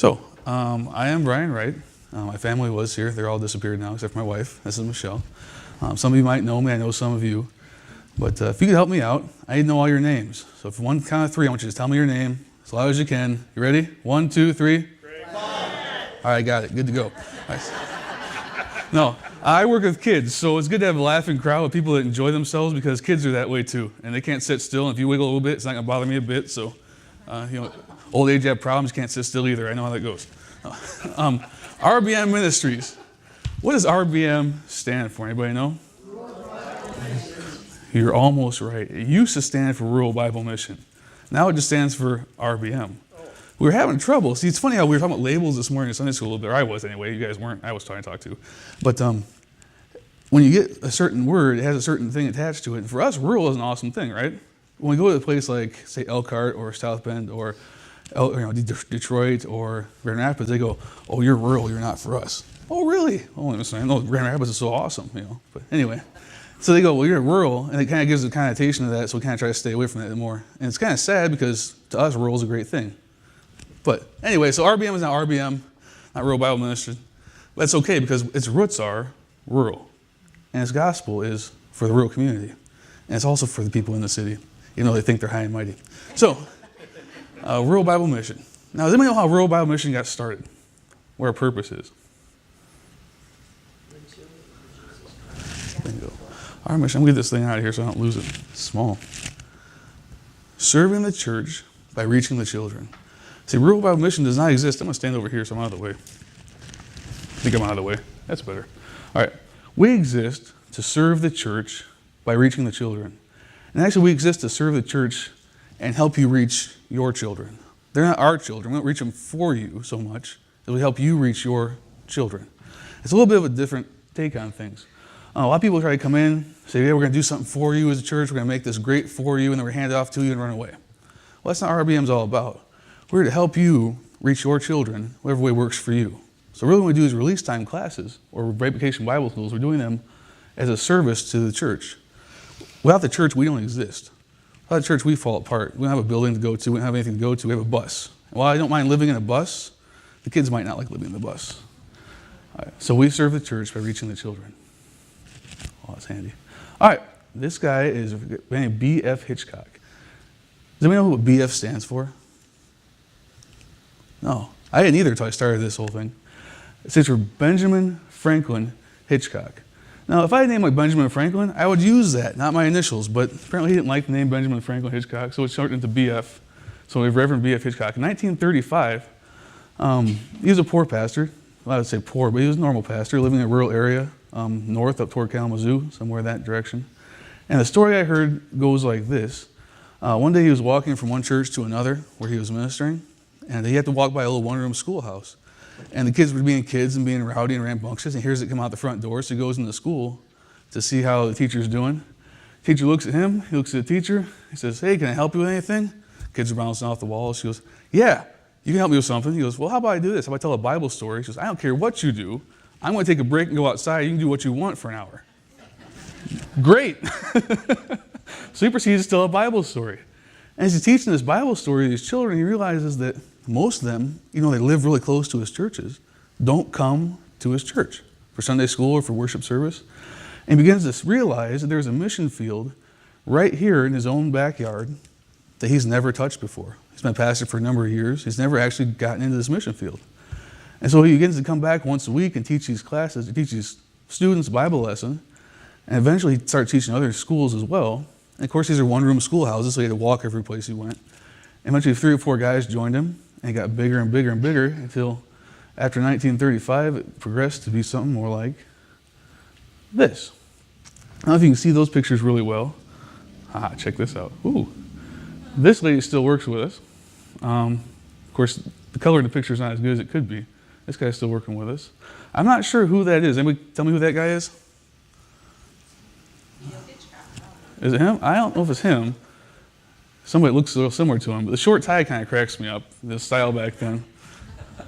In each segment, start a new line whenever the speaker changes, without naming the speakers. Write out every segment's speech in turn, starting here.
I am Brian Wright. My family was here. They're all disappeared now, except for my wife. This is Michelle. Some of you might know me. I know some of you. But if you could help me out, I need to know all your names. So if one count of three, I want you to tell me your name as loud as you can. You ready? 1, 2, 3. All right, got it. Good to go. Nice. No, I work with kids, so it's good to have a laughing crowd with people that enjoy themselves because kids are that way too, and they can't sit still. And if you wiggle a little bit, it's not going to bother me a bit. So, old age, you have problems, you can't sit still either. I know how that goes. RBM Ministries. What does RBM stand for? Anybody know? You're almost right. It used to stand for Rural Bible Mission. Now it just stands for RBM. We were having trouble. See, it's funny how we were talking about labels this morning in Sunday school a little bit, or I was anyway. You guys weren't. I was trying to talk to. But when you get a certain word, it has a certain thing attached to it. And for us, rural is an awesome thing, right? When we go to a place like, say, Elkhart or South Bend or Detroit or Grand Rapids, they go, "Oh, you're rural. You're not for us." Oh, really? Oh, I'm saying, no, Grand Rapids is so awesome, But anyway, so they go, "Well, you're rural," and it kind of gives a connotation of that, so we kind of try to stay away from that more. And it's kind of sad because to us, rural is a great thing. But anyway, so RBM is now RBM, not Rural Bible Ministry. That's okay because its roots are rural, and its gospel is for the rural community, and it's also for the people in the city, even though they think they're high and mighty. So, Rural Bible Mission. Now, does anybody know how Rural Bible Mission got started? What our purpose is? Bingo. Our mission. I'm going to get this thing out of here so I don't lose it. It's small. Serving the church by reaching the children. See, Rural Bible Mission does not exist. I'm going to stand over here so I'm out of the way. I think I'm out of the way. That's better. All right. We exist to serve the church by reaching the children. And actually, we exist to serve the church and help you reach your children. They're not our children. We don't reach them for you so much as we help you reach your children. It's a little bit of a different take on things. A lot of people try to come in, say, "Yeah, we're going to do something for you as a church. We're going to make this great for you," and then we're going to hand it off to you and run away. Well, that's not what RBM's all about. We're here to help you reach your children, whatever way works for you. So really what we do is release time classes or Great Vacation Bible Schools. We're doing them as a service to the church. Without the church, we don't exist. Without the church, we fall apart. We don't have a building to go to. We don't have anything to go to. We have a bus. And while I don't mind living in a bus, the kids might not like living in the bus. All right, so we serve the church by reaching the children. Oh, that's handy. All right, this guy is named B.F. Hitchcock. Does anybody know what B.F. stands for? No, I didn't either until I started this whole thing. It stands for Benjamin Franklin Hitchcock. Now, if I had a name like Benjamin Franklin, I would use that, not my initials, but apparently he didn't like the name Benjamin Franklin Hitchcock, so it's shortened into BF. So we have Reverend B.F. Hitchcock. In 1935, he was a poor pastor. Well, I would say poor, but he was a normal pastor, living in a rural area, north up toward Kalamazoo, somewhere that direction. And the story I heard goes like this. One day he was walking from one church to another where he was ministering, and he had to walk by a little one-room schoolhouse. And the kids were being kids and being rowdy and rambunctious, and he hears it come out the front door, so he goes into school to see how the teacher's doing. The teacher looks at him, he looks at the teacher, he says, "Hey, can I help you with anything?" Kids are bouncing off the walls. She goes, "Yeah, you can help me with something." He goes, "Well, how about I do this? How about I tell a Bible story?" She goes, "I don't care what you do. I'm going to take a break and go outside. You can do what you want for an hour." Great. So he proceeds to tell a Bible story. And as he's teaching this Bible story to these children, he realizes that most of them, they live really close to his churches, don't come to his church for Sunday school or for worship service. And he begins to realize that there's a mission field right here in his own backyard that he's never touched before. He's been a pastor for a number of years. He's never actually gotten into this mission field. And so he begins to come back once a week and teach these classes, to teach these students a Bible lesson, and eventually he started teaching other schools as well. And of course, these are one-room schoolhouses, so he had to walk every place he went. And eventually 3 or 4 guys joined him, and it got bigger and bigger and bigger until after 1935, it progressed to be something more like this. I don't know if you can see those pictures really well. Check this out. Ooh. This lady still works with us. Of course, the color in the picture is not as good as it could be. This guy's still working with us. I'm not sure who that is. Anybody tell me who that guy is? Is it him? I don't know if it's him. Somebody looks a little similar to him, but the short tie kind of cracks me up, the style back then.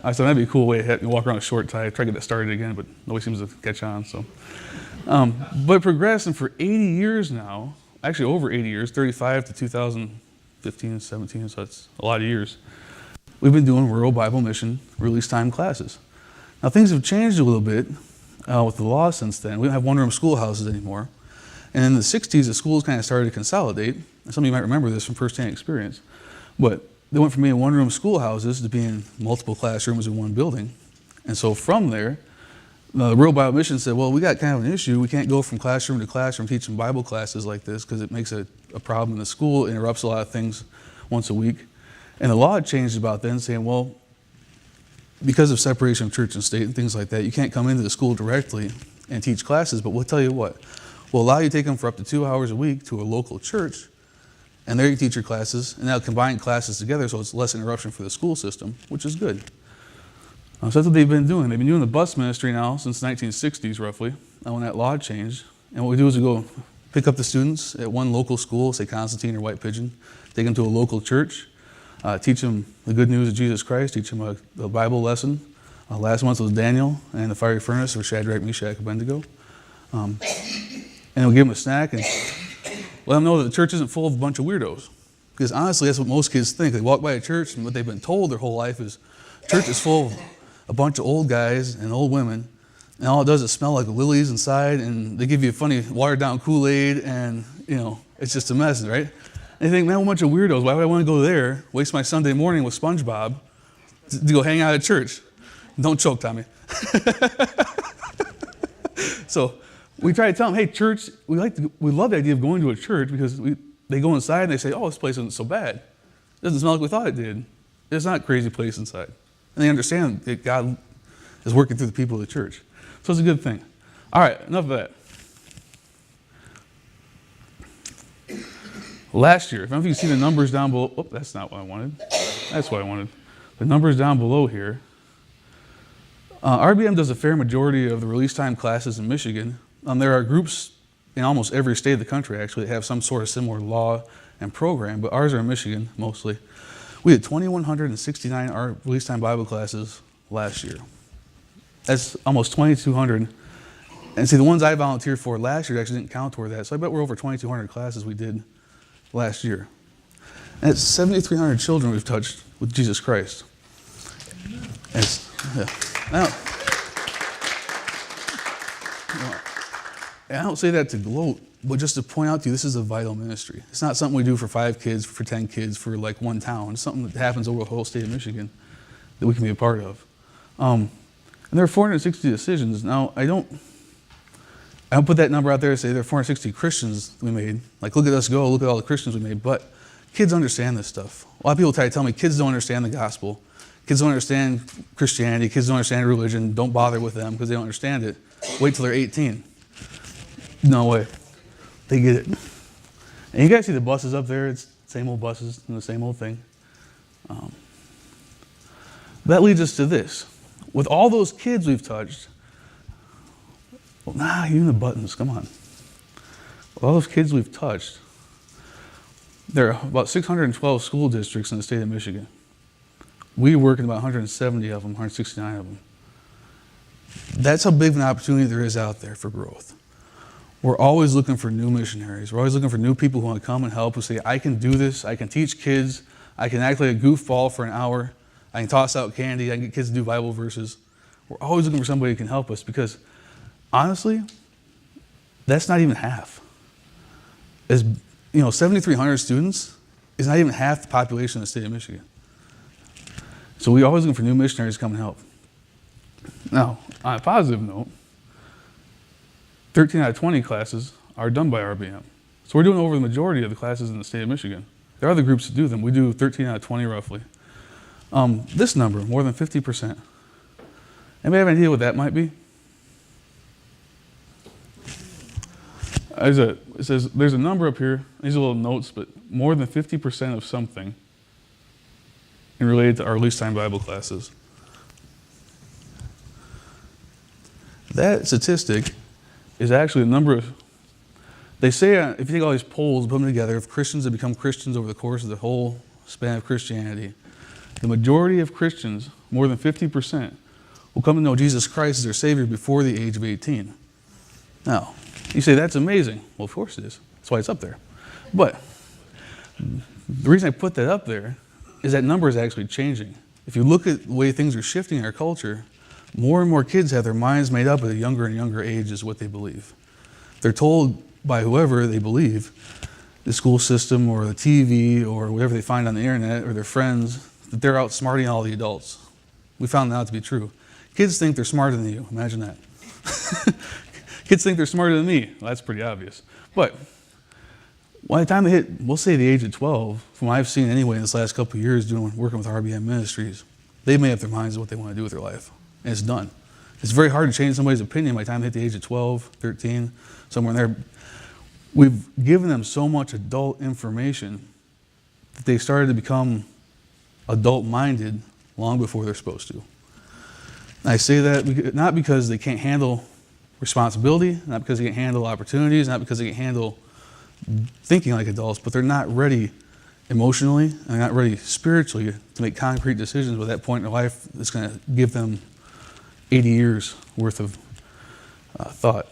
I thought that'd be a cool way to walk around a short tie. I tried to get that started again, but nobody seems to catch on. So, but progressing for 80 years now, actually over 80 years, 35 to 2015 and 17, so that's a lot of years. we've been doing rural Bible mission release time classes. Now things have changed a little bit with the law since then. We don't have one-room schoolhouses anymore. And in the 60s, the schools kind of started to consolidate. And some of you might remember this from first-hand experience. But they went from being one-room schoolhouses to being multiple classrooms in one building. And so from there, the Rural Bible Mission said, well, we got kind of an issue. We can't go from classroom to classroom teaching Bible classes like this because it makes a problem in the school, it interrupts a lot of things once a week. And the law had changed about then, saying, well, because of separation of church and state and things like that, you can't come into the school directly and teach classes, but we'll tell you what, we'll allow you to take them for up to 2 hours a week to a local church, and there you teach your classes, and they'll combine classes together so it's less interruption for the school system, which is good. So that's what they've been doing. They've been doing the bus ministry now since the 1960s, roughly, when that law changed. And what we do is we go pick up the students at one local school, say Constantine or White Pigeon, take them to a local church, teach them the good news of Jesus Christ, teach them a Bible lesson. Last month was Daniel and the fiery furnace, or Shadrach, Meshach, and Abednego. And we'll give them a snack and let them know that the church isn't full of a bunch of weirdos. Because honestly, that's what most kids think. They walk by a church and what they've been told their whole life is church is full of a bunch of old guys and old women, and all it does is smell like lilies inside, and they give you a funny watered-down Kool-Aid, and it's just a mess, right? And you think, man, what a bunch of weirdos. Why would I want to go there, waste my Sunday morning with SpongeBob to go hang out at church? Don't choke, Tommy. So we try to tell them, hey, church, we love the idea of going to a church because they go inside and they say, oh, this place isn't so bad. It doesn't smell like we thought it did. It's not a crazy place inside. And they understand that God is working through the people of the church. So it's a good thing. All right, enough of that. Last year, if I don't know if you can see the numbers down below. Oh, that's not what I wanted. That's what I wanted. The numbers down below here. RBM does a fair majority of the release time classes in Michigan. There are groups in almost every state of the country, actually, that have some sort of similar law and program, but ours are in Michigan, mostly. We had 2,169 release time Bible classes last year. That's almost 2,200. And see, the ones I volunteered for last year actually didn't count toward that. So I bet we're over 2,200 classes we did last year. And it's 7,300 children we've touched with Jesus Christ. I don't say that to gloat, but just to point out to you, this is a vital ministry. It's not something we do for 5 kids, for 10 kids, for like one town. It's something that happens over the whole state of Michigan that we can be a part of. And there are 460 decisions. Now, I don't put that number out there to say there are 460 Christians we made. Like, look at us go, look at all the Christians we made. But kids understand this stuff. A lot of people try to tell me kids don't understand the gospel. Kids don't understand Christianity. Kids don't understand religion. Don't bother with them because they don't understand it. Wait till they're 18. No way. They get it. And you guys see the buses up there. It's the same old buses and the same old thing. That leads us to this. With all those kids we've touched, even the buttons, come on. With all those kids we've touched, there are about 612 school districts in the state of Michigan. We work in about 170 of them, 169 of them. That's how big of an opportunity there is out there for growth. We're always looking for new missionaries. We're always looking for new people who want to come and help, who say, I can do this, I can teach kids, I can act like a goofball for an hour, I can toss out candy, I can get kids to do Bible verses. We're always looking for somebody who can help us because, honestly, that's not even half. 7,300 students is not even half the population of the state of Michigan. So we're always looking for new missionaries to come and help. Now, on a positive note, 13 out of 20 classes are done by RBM. So we're doing over the majority of the classes in the state of Michigan. There are other groups that do them. We do 13 out of 20 roughly. This number, more than 50%. Anybody have any idea what that might be? It says there's a number up here. These are little notes, but more than 50% of something and related to our release time Bible classes. That statistic is actually the number of, they say if you take all these polls, put them together, of Christians that become Christians over the course of the whole span of Christianity, the majority of Christians, more than 50%, will come to know Jesus Christ as their Savior before the age of 18. Now, you say, that's amazing. Well, of course it is. That's why it's up there. But the reason I put that up there is that number is actually changing. if you look at the way things are shifting in our culture, more and more kids have their minds made up at a younger and younger age is what they believe. They're told by whoever they believe, the school system or the TV or whatever they find on the internet or their friends, that they're outsmarting all the adults. We found that out to be true. Kids think they're smarter than you. Imagine that. Kids think they're smarter than me. Well, that's pretty obvious. But by the time they hit, we'll say the age of 12, from what I've seen anyway in this last couple of years working with RBM Ministries, they've made up their minds what they want to do with their life. And it's done. It's very hard to change somebody's opinion by the time they hit the age of 12, 13, somewhere in there. We've given them so much adult information that they started to become adult-minded long before they're supposed to. And I say that not because they can't handle responsibility, not because they can't handle opportunities, not because they can't handle thinking like adults, but they're not ready emotionally and they're not ready spiritually to make concrete decisions by that point in their life that's going to give them 80 years worth of thought.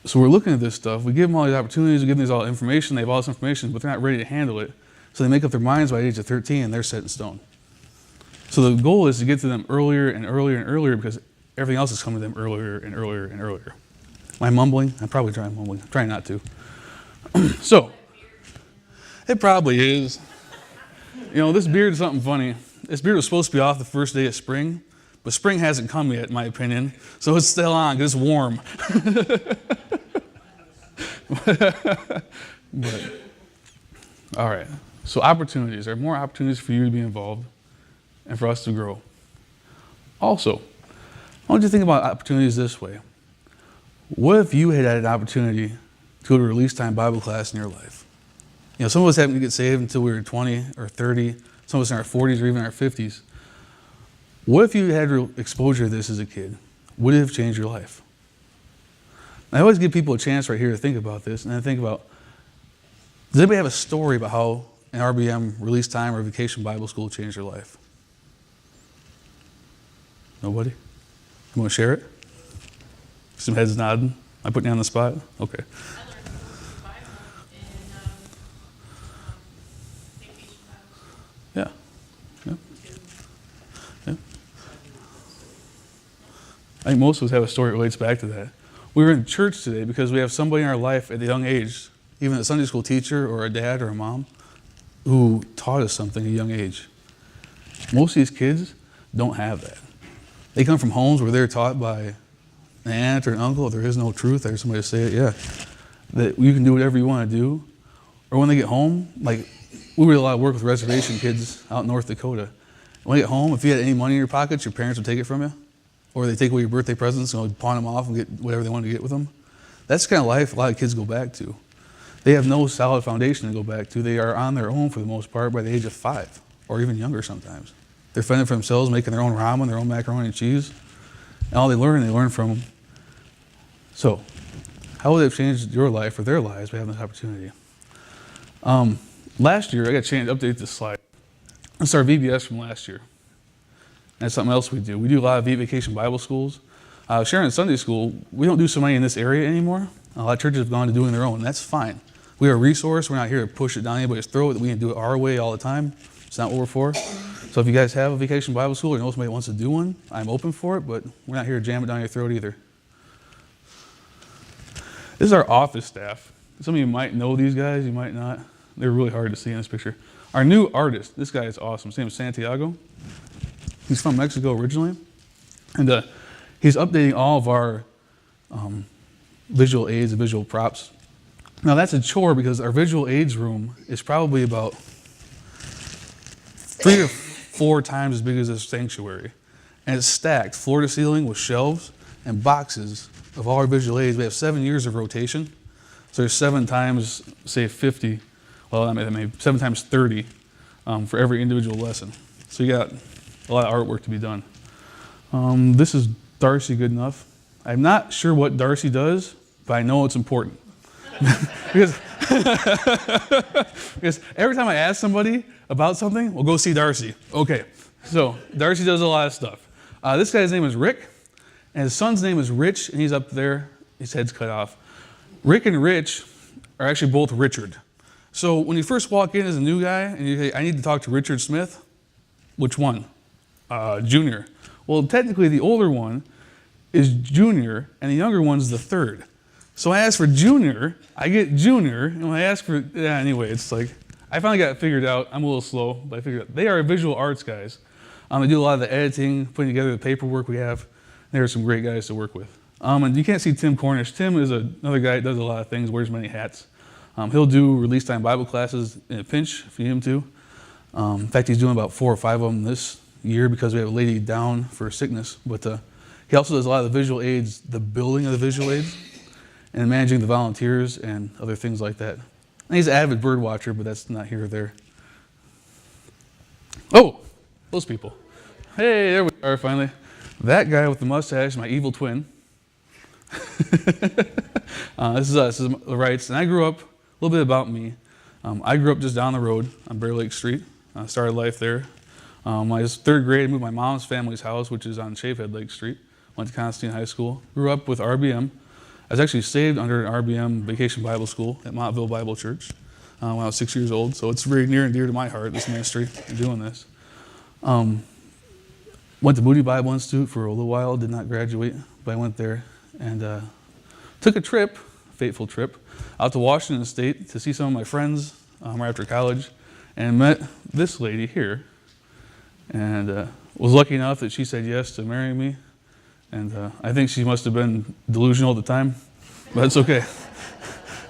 So we're looking at this stuff. We give them all these opportunities. We give them all information. They have all this information, but they're not ready to handle it. So they make up their minds by the age of 13, and they're set in stone. So the goal is to get to them earlier and earlier and earlier because everything else is coming to them earlier and earlier and earlier. Am I mumbling? I'm probably trying mumbling. I'm trying not to. So it probably is. You know, this beard is something funny. This beard was supposed to be off the first day of spring, but spring hasn't come yet, in my opinion. So it's still on because it's warm. But, all right. So opportunities. There are more opportunities for you to be involved and for us to grow. Also, I want you to think about opportunities this way. What if you had an opportunity to go to release time Bible class in your life? You know, some of us haven't get saved until we were 20 or 30. Some of us in our 40s or even our 50s. What if you had exposure to this as a kid? Would it have changed your life? I always give people a chance right here to think about this, and then think about, does anybody have a story about how an RBM release time or vacation Bible school changed their life? Nobody? You want to share it? Some heads nodding. I putting you on the spot? Okay.
I learned the Bible in vacation Bible.
Yeah. Yeah. Yeah. I think most of us have a story that relates back to that. We were in church today because we have somebody in our life at a young age, even a Sunday school teacher or a dad or a mom, who taught us something at a young age. Most of these kids don't have that. They come from homes where they're taught by an aunt or an uncle, there is no truth. There's somebody to say it, yeah. That you can do whatever you want to do. Or when they get home, like we did a lot of work with reservation kids out in North Dakota. When you get home, if you had any money in your pockets, your parents would take it from you. Or they take away your birthday presents and pawn them off and get whatever they wanted to get with them. That's the kind of life a lot of kids go back to. They have no solid foundation to go back to. They are on their own for the most part by the age of 5 or even younger sometimes. They're fending for themselves, making their own ramen, their own macaroni and cheese. And all they learn from them. So, how would it have changed your life or their lives by having this opportunity? Last year, I got a chance to update this slide. It's our VBS from last year. That's something else we do. We do a lot of vacation Bible schools. Sharon Sunday School, we don't do so many in this area anymore. A lot of churches have gone to doing their own, and that's fine. We are a resource. We're not here to push it down anybody's throat. We can do it our way all the time. It's not what we're for. So if you guys have a vacation Bible school or know somebody wants to do one, I'm open for it, but we're not here to jam it down your throat either. This is our office staff. Some of you might know these guys, you might not. They're really hard to see in this picture. Our new artist, this guy is awesome. His name is Santiago. He's from Mexico originally. And he's updating all of our visual aids and visual props. Now that's a chore because our visual aids room is probably about 3 or 4 times as big as this sanctuary. And it's stacked floor to ceiling with shelves and boxes of all our visual aids. We have 7 years of rotation. So there's 7 times, say 50, well, I mean 7 times 30 for every individual lesson. So you got a lot of artwork to be done. This is Darcy Goodenough. I'm not sure what Darcy does, but I know it's important. because every time I ask somebody about something, we'll go see Darcy. Okay, so Darcy does a lot of stuff. This guy's name is Rick, and his son's name is Rich, and he's up there. His head's cut off. Rick and Rich are actually both Richard. So when you first walk in as a new guy, and you say, I need to talk to Richard Smith, which one? junior. Well, technically the older one is junior, and the younger one's the third. So I ask for junior, I get junior, and when I ask for, anyway, it's like, I finally got it figured out. I'm a little slow, but I figured out. They are visual arts guys. They do a lot of the editing, putting together the paperwork we have. There are some great guys to work with. And you can't see Tim Cornish. Tim is another guy that does a lot of things, wears many hats. He'll do release time Bible classes in a pinch if you need him to. In fact, he's doing about 4 or 5 of them this year because we have a lady down for sickness. But he also does a lot of the visual aids, the building of the visual aids, and managing the volunteers and other things like that. And he's an avid bird watcher, but that's not here or there. Oh, those people. Hey, there we are finally. That guy with the mustache, my evil twin. This is the Wrights, and I grew up, a little bit about me. I grew up just down the road on Bear Lake Street. I started life there. When I was 3rd grade, I moved my mom's family's house, which is on Shavehead Lake Street. Went to Constantine High School. Grew up with RBM. I was actually saved under an RBM Vacation Bible School at Montville Bible Church when I was 6 years old. So it's very near and dear to my heart, this ministry, and doing this. Went to Moody Bible Institute for a little while. Did not graduate, but I went there and took a trip, fateful trip, out to Washington State to see some of my friends right after college, and met this lady here, and was lucky enough that she said yes to marrying me. And I think she must have been delusional at the time, but it's okay.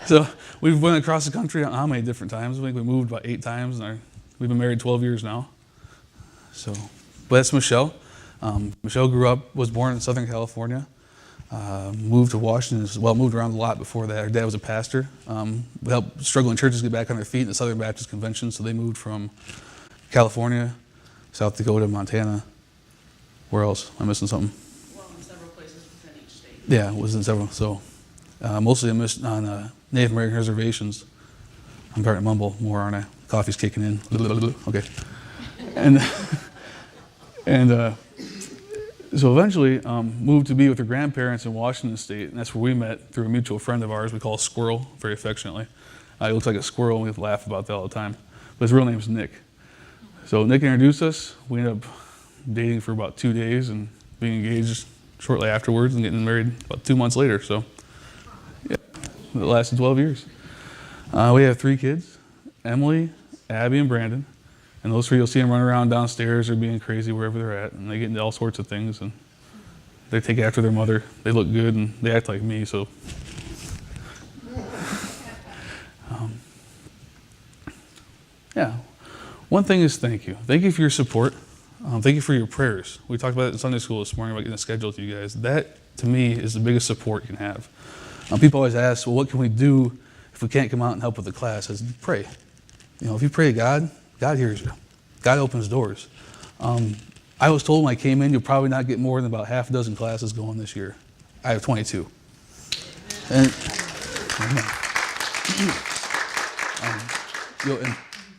So we've went across the country how many different times? I think we moved about 8 times, and we've been married 12 years now. So, but that's Michelle. Michelle was born in Southern California. Moved to Washington, moved around a lot before that. Her dad was a pastor. We helped struggling churches get back on their feet in the Southern Baptist Convention, so they moved from California, South Dakota, Montana. Where else? Am I missing something?
Well, in several places within each state.
Yeah, it was in several. So mostly on Native American reservations. I'm starting to mumble more, aren't I? Coffee's kicking in. Okay. And so eventually moved to be with her grandparents in Washington State, and that's where we met through a mutual friend of ours we call Squirrel, very affectionately. He looks like a squirrel, and we laugh about that all the time. But his real name is Nick. So Nick introduced us. We ended up dating for about 2 days and being engaged shortly afterwards and getting married about 2 months later. So yeah, it lasted 12 years. We have 3 kids, Emily, Abby, and Brandon. And those 3, you'll see them running around downstairs or being crazy wherever they're at. And they get into all sorts of things. And they take after their mother. They look good and they act like me. So, yeah. One thing is thank you. Thank you for your support. Thank you for your prayers. We talked about it in Sunday school this morning about getting a schedule with you guys. That, to me, is the biggest support you can have. People always ask, well, what can we do if we can't come out and help with the class? I said, pray. If you pray to God, God hears you. God opens doors. I was told when I came in, you'll probably not get more than about half a dozen classes going this year. I have 22.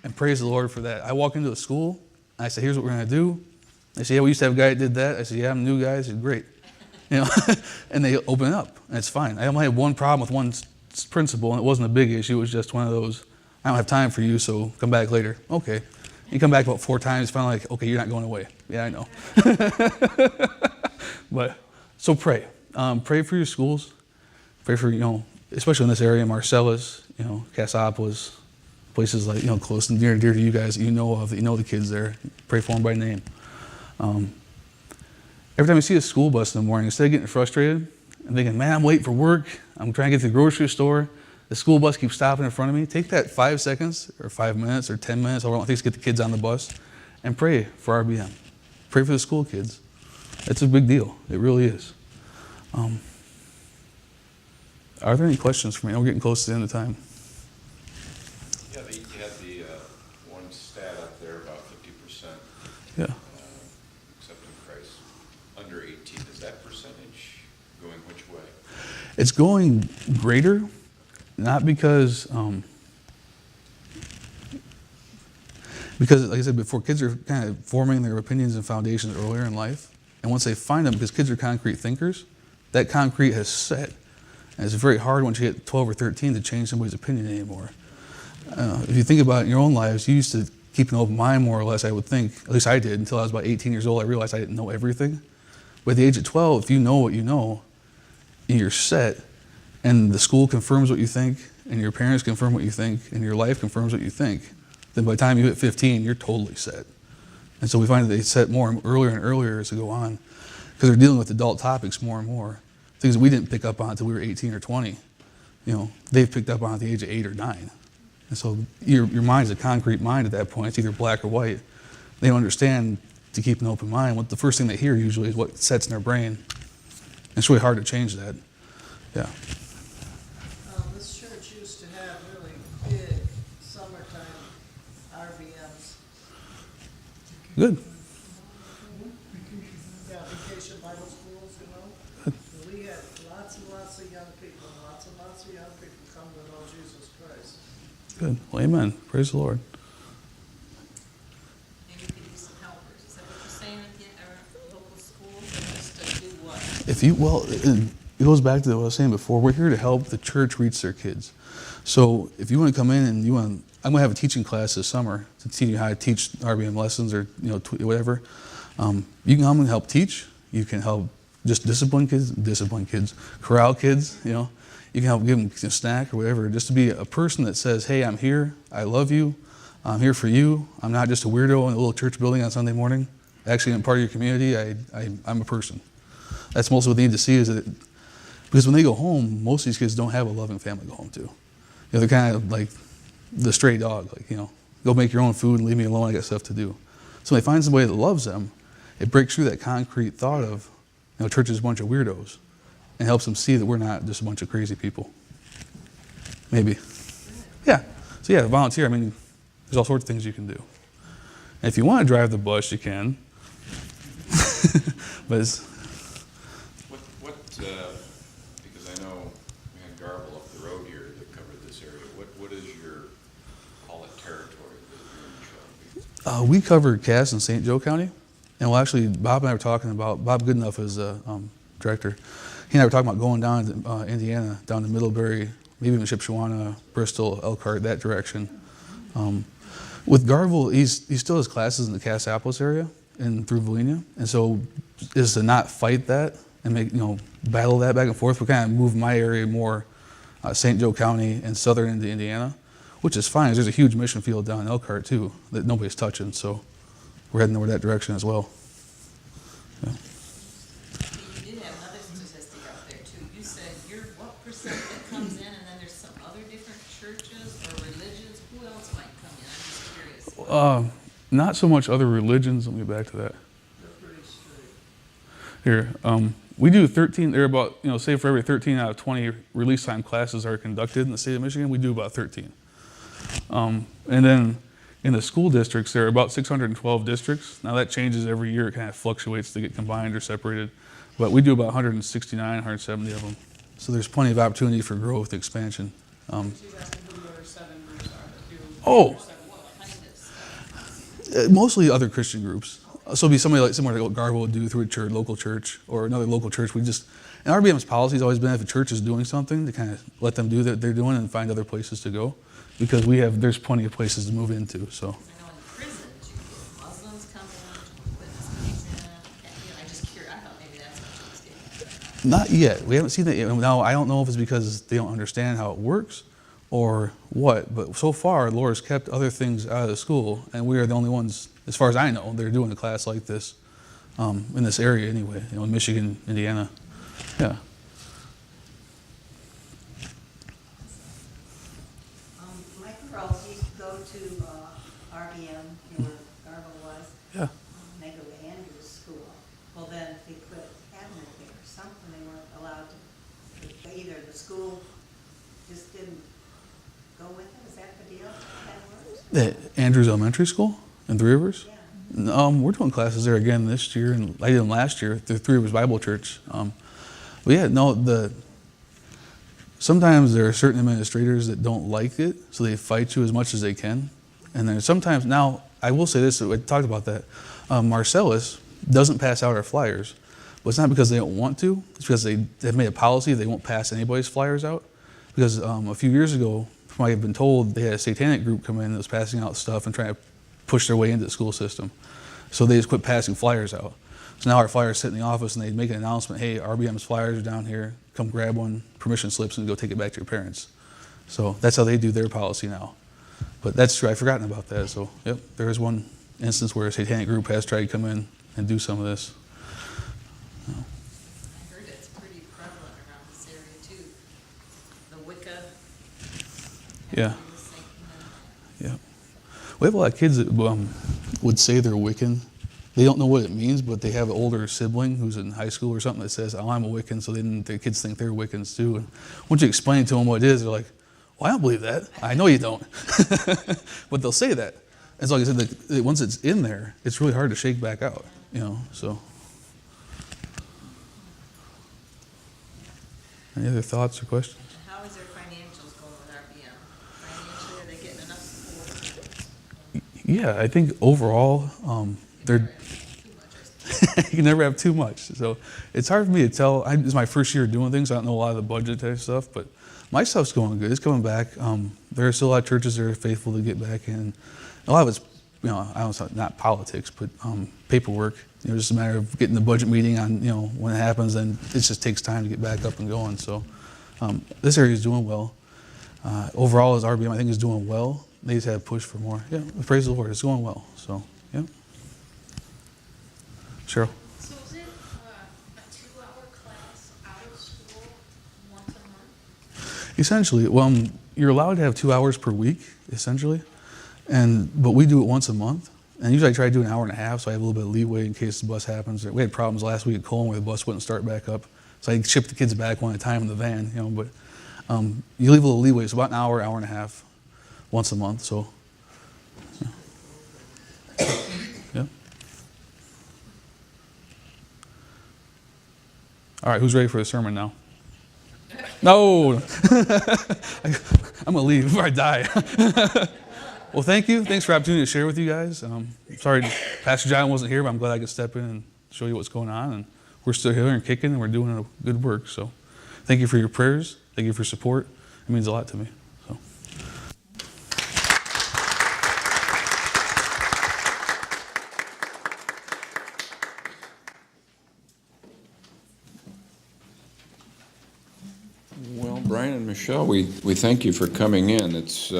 And praise the Lord for that. I walk into the school, and I say, here's what we're going to do. They say, yeah, we used to have a guy that did that. I said, yeah, I'm a new guy. I said, great. And they open it up, and it's fine. I only had one problem with one principal, and it wasn't a big issue. It was just one of those, I don't have time for you, so come back later. Okay. You come back about 4 times, finally like, okay, you're not going away. Yeah, I know. But, so pray. Pray for your schools. Pray for, especially in this area, Marcellus, Cassopolis, places like, close and dear to you guys that you know of, that you know the kids there. Pray for them by name. Every time you see a school bus in the morning, instead of getting frustrated and thinking, man, I'm late for work, I'm trying to get to the grocery store, the school bus keeps stopping in front of me, take that 5 seconds or 5 minutes or 10 minutes, however long it takes to get the kids on the bus, and pray for RBM. Pray for the school kids. It's a big deal. It really is. Are there any questions for me? We're getting close to the end of time.
Yeah, you had the one stat up there about 50%.
Yeah.
Accepting Christ under 18. Is that percentage going which way?
It's going greater, not because, like I said before, kids are kind of forming their opinions and foundations earlier in life. And once they find them, because kids are concrete thinkers, that concrete has set. And it's very hard once you get 12 or 13 to change somebody's opinion anymore. If you think about it in your own lives, you used to keep an open mind more or less, I would think. At least I did until I was about 18 years old. I realized I didn't know everything. But at the age of 12, if you know what you know, and you're set, and the school confirms what you think, and your parents confirm what you think, and your life confirms what you think, then by the time you hit 15, you're totally set. And so we find that they set more earlier and earlier as they go on, because they're dealing with adult topics more and more. Things that we didn't pick up on until we were 18 or 20. They've picked up on at the age of 8 or 9. And so your mind's a concrete mind at that point. It's either black or white. They don't understand to keep an open mind. What the first thing they hear usually is what sets in their brain. And it's really hard to change that. Yeah.
This church used to have really big summertime RBMs.
Good.
Yeah, vacation Bible schools,
Good.
And we had lots and lots of young people, come to know Jesus Christ.
Good. Well, amen. Praise the Lord.
Maybe we could use some helpers. Is that what you're saying at our local schools? Just to do what?
It goes back to what I was saying before. We're here to help the church reach their kids. So if you want to come in and I'm going to have a teaching class this summer to teach you how to teach RBM lessons or whatever. You can come and help teach. You can help just discipline kids, corral kids. You can help give them a snack or whatever. Just to be a person that says, "Hey, I'm here. I love you. I'm here for you. I'm not just a weirdo in a little church building on Sunday morning. Actually, I'm part of your community. I'm a person." That's mostly what they need to see, because when they go home, most of these kids don't have a loving family to go home to. They're kind of like the stray dog, go make your own food and leave me alone, I got stuff to do. So when they find somebody that loves them, it breaks through that concrete thought of, church is a bunch of weirdos, and helps them see that we're not just a bunch of crazy people. Maybe. Yeah. So yeah, volunteer. There's all sorts of things you can do. And if you want to drive the bus, you can. But it's,
because I know we had Garble up the road here that covered this area. What is your, call it territory that you're in charge of?
we cover Cass and St. Joe County. And well, actually, Bob and I were talking about, Bob Goodenough is director. He and I were talking about going down to Indiana, down to Middlebury, maybe even Shipshewana, Bristol, Elkhart, that direction. With Garble, he still has classes in the Cassopolis area and through Volenia. And so is to not fight that and make, battle that back and forth. We kind of move my area more St. Joe County and southern into Indiana, which is fine. There's a huge mission field down in Elkhart too that nobody's touching. So we're heading over that direction as well. Yeah.
You did have another statistic out there too. You said what percent that comes in, and then there's some other different churches or religions. Who else might come in? I'm just curious.
Not so much other religions. Let me get back to that.
They're pretty straight.
Here, we do 13, there are about, say for every 13 out of 20 release time classes are conducted in the state of Michigan, we do about 13. And then in the school districts, there are about 612 districts. Now that changes every year, it kind of fluctuates to get combined or separated. But we do about 169, 170 of them. So there's plenty of opportunity for growth, expansion.
She's asking who the other 7 groups are that do.
Oh.
What kind of stuff?
Mostly other Christian groups. So it'd be somebody similar to what Garble would do through a church, local church, or another local church. And RBM's policy has always been if a church is doing something, to kind of let them do what they're doing and find other places to go, because there's plenty of places to move into. So.
I know in prisons you get Muslims come in, Witness comes in. I'm just curious. I thought maybe that's what she was getting at.
Not yet. We haven't seen that yet. Now, I don't know if it's because they don't understand how it works or what, but so far, the Lord has kept other things out of the school, and we are the only ones, as far as I know, that are doing a class like this in this area anyway, in Michigan, Indiana. Yeah.
My girls used to go to RBM, where Garble was.
Yeah.
They go to Andrew's school. Well, then they quit having it there or something. They weren't allowed to. Either the school just didn't go with it. Is that the deal? That works?
At Andrews Elementary School in Three Rivers?
Yeah.
We're doing classes there again this year, and I did them last year through Three Rivers Bible Church. But yeah, no, sometimes there are certain administrators that don't like it, so they fight you as much as they can. And then sometimes, now, I will say this, I talked about that. Marcellus doesn't pass out our flyers, but it's not because they don't want to, it's because they've made a policy they won't pass anybody's flyers out. Because a few years ago, from what I've been told, they had a satanic group come in that was passing out stuff and trying to push their way into the school system. So they just quit passing flyers out. So now our flyers sit in the office and they make an announcement, hey, RBM's flyers are down here, come grab one, permission slips, and go take it back to your parents. So that's how they do their policy now. But that's true, I've forgotten about that. So yep, there is one instance where a satanic group has tried to come in and do some of this.
I heard it's pretty prevalent around this area too. The Wicca.
Yeah. Yeah. We have a lot of kids that would say they're Wiccan. They don't know what it means, but they have an older sibling who's in high school or something that says, oh, I'm a Wiccan, so then their kids think they're Wiccans too. And once you explain to them what it is, they're like, well, I don't believe that. I know you don't. But they'll say that. And so like I said, once it's in there, it's really hard to shake back out, you know, so. Any other thoughts or questions?
How is their financials going with RBM? Financially, are they getting enough support?
Yeah, I think overall, they're,
Too much, I suppose.
you can never have too much. So it's hard for me to tell. It's my first year doing things. So I don't know a lot of the budget type stuff, but my stuff's going good. It's coming back. There are still a lot of churches that are faithful to get back in. A lot of it's, you know, I don't know, not politics, but paperwork. You know, just a matter of getting the budget meeting on, you know, when it happens, then it just takes time to get back up and going. So this area is doing well. Overall, as RBM, I think is doing well. They just have pushed for more. Yeah, praise the Lord. It's going well. So, yeah. Cheryl.
So is it a 2-hour class out of school once a month?
Essentially, well, you're allowed to have 2 hours per week, essentially, but we do it once a month. And usually I try to do an hour and a half, so I have a little bit of leeway in case the bus happens. We had problems last week at Colon where the bus wouldn't start back up, so I shipped the kids back one at a time in the van, you know. But you leave a little leeway, so about an hour, hour and a half, once a month. So, yeah. All right, who's ready for the sermon now? No, I'm gonna leave before I die. Well, thank you. Thanks for the opportunity to share with you guys. Sorry Pastor John wasn't here, but I'm glad I could step in and show you what's going on. And we're still here and kicking, and we're doing a good work. So thank you for your prayers. Thank you for support. It means a lot to me. So.
Well, Brian and Michelle, we thank you for coming in. It's,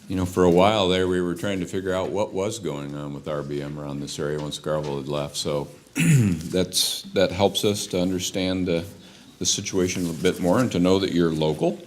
you know, for a while there, we were trying to figure out what was going on with RBM around this area once Garble had left. So that helps us to understand the situation a bit more and to know that you're local.